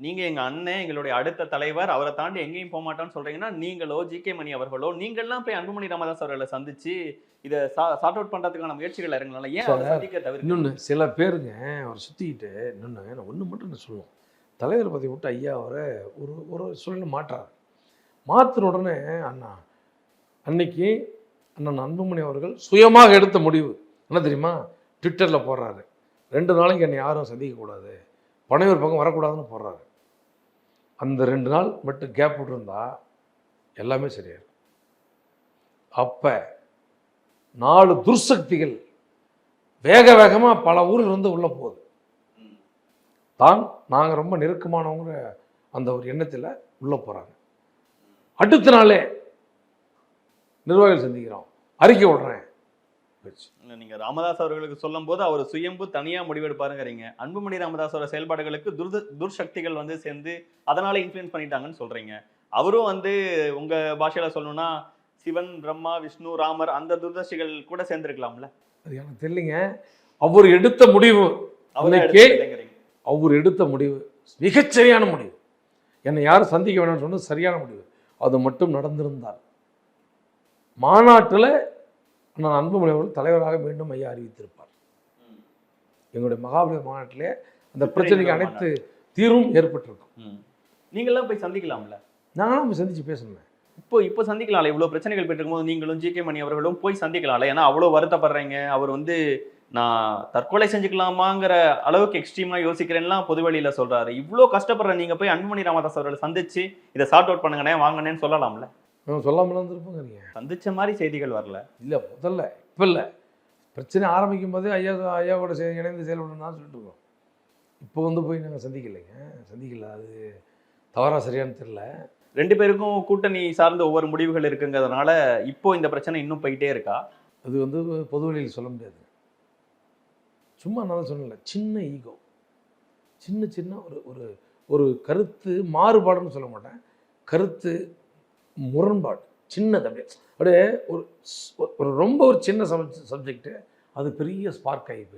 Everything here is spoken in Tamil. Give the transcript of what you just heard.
நீங்க எங்க அண்ணன், எங்களுடைய அடுத்த தலைவர், அவர தாண்டி எங்கேயும் போமாட்டோம்ன்னு சொல்றீங்கன்னா, நீங்களோ, ஜி.கே. மணி அவர்களோ, நீங்கலாம் போய் அன்புமணி ராமதாஸ் அவர்கள சந்திச்சு, இத சார்ட் அவுட் பண்றதுக்கான முயற்சிகள்ல இறங்கலாம்ல. ஏன் அவர சார், சந்திக்க இன்னொன்னு தவிர்க்கிறீங்க? சில பேருங்க அவர சுத்திக்கிட்டு இன்னொன்னு நான் ஒண்ணு மட்டும் நான் சொல்லுவேன். தலைவர் பதவிய விட்டு ஐயா அவர ஒரு ஒரு சூழ்நிலை மாற்றாரு. மாத்துன உடனே அன்னைக்கு அண்ணன் அன்புமணி அவர்கள் சுயமாக எடுத்த முடிவு என்ன தெரியுமா? ட்விட்டர்ல போடுறாரு. 2 நாளைக்கு என்னை யாரும் சந்திக்கக்கூடாது. பனையூர் பக்கம் வரக்கூடாதுன்னு போடுறாரு. அந்த 2 நாள் மட்டும் கேப் விட்டுருந்தா எல்லாமே சரியாயிருக்கும். அப்ப 4 துர்சக்திகள் வேக வேகமா பல ஊரில் வந்து உள்ள போகுது. நாங்க ரொம்ப நெருக்கமானவங்க அந்த ஒரு எண்ணத்தில் உள்ள போறாங்க. அடுத்த நாளே நிர்வாகிகள் சந்திக்கிறோம், அறிக்கை விடுறேன். நீங்க ராமதாஸ் அவர்களுக்கு சொல்லும்போது, அவர் சுயம்பு தனியா முடிவெடுப்பாருங்கிறீங்க. அன்புமணி ராமதாஸோட செயல்பாடுகளுக்கு துர்சக்திகள் வந்து சேர்ந்து, அதனால இன்ஃப்ளூயன்ஸ் பண்ணிட்டாங்கன்னு சொல்றீங்க. அவரும் வந்து உங்க பாஷையில சொல்லணும்னா, சிவன், பிரம்மா, விஷ்ணு, ராமர் அந்த துர்தர்ஷிகள் கூட சேர்ந்திருக்கலாம்ல? அது எனக்கு தெரியலைங்க. அவர் எடுத்த முடிவு அவர் எடுத்த முடிவு மிகச்சரியான முடிவு. என்னை யாரும் சந்திக்க வேணும்னு சொன்னது சரியான முடிவு. அது மட்டும் நடந்திருந்தால் மாநாட்டில் நான் அன்புமணி அவர்கள் தலைவராக மீண்டும் ஐயா அறிவித்திருப்பார். எங்களுடைய மகாபலிபுரம் மாநாட்டிலே அந்த பிரச்சனைக்கு அனைத்து தீர்வும் ஏற்பட்டிருக்கும். நீங்களாம் போய் சந்திக்கலாம்ல? நானும் போய் சந்திச்சு பேசணுமே. இப்போ சந்திக்கலாம்ல? இவ்வளவு பிரச்சனைகள் போயிட்டு இருக்கும்போது நீங்களும் ஜி.கே. மணி அவர்களும் போய் சந்திக்கலாம்ல? ஏன்னா அவ்வளவு வருத்தப்படுறீங்க. அவர் வந்து நான் தற்கொலை செஞ்சுக்கலாமாங்கிற அளவுக்கு எக்ஸ்ட்ரீமா யோசிக்கிறேன்லாம் பொதுவெளியில சொல்றாரு. இவ்வளோ கஷ்டப்படுற நீங்க போய் அன்புமணி ராமதாஸ் அவர்களை சந்திச்சு இதை சார்ட் அவுட் பண்ணுங்கண்ணே, வாங்கண்ணேன்னு சொல்லலாம்ல? சொல்லாமல் இருந்திருப்போங்க. நீங்கள் சந்திச்ச மாதிரி செய்திகள் வரல. இல்லை, முதல்ல இப்போ இல்லை, பிரச்சனை ஆரம்பிக்கும் போதே ஐயாவோட இணைந்து செயல்படணும் தான் சொல்லிட்டு இருக்கோம். இப்போ வந்து போய் நாங்கள் சந்திக்கல. அது தவறா சரியானு தெரியல. 2 பேருக்கும் கூட்டணி சார்ந்த ஒவ்வொரு முடிவுகள் இருக்குங்கிறதுனால இப்போ இந்த பிரச்சனை இன்னும் போயிட்டே இருக்கா? அது வந்து பொதுவெளியில் சொல்ல முடியாது. சும்மா நான் சொன்னல, சின்ன ஈகோ, சின்ன ஒரு ஒரு கருத்து மாறுபாடுன்னு சொல்ல மாட்டேன், கருத்து முரண்பாடு சின்னது. அப்படியே ஒரு ரொம்ப ஒரு சின்ன சப்ஜெக்டு அது பெரிய ஸ்பார்க் ஆகி போயிடுச்சு.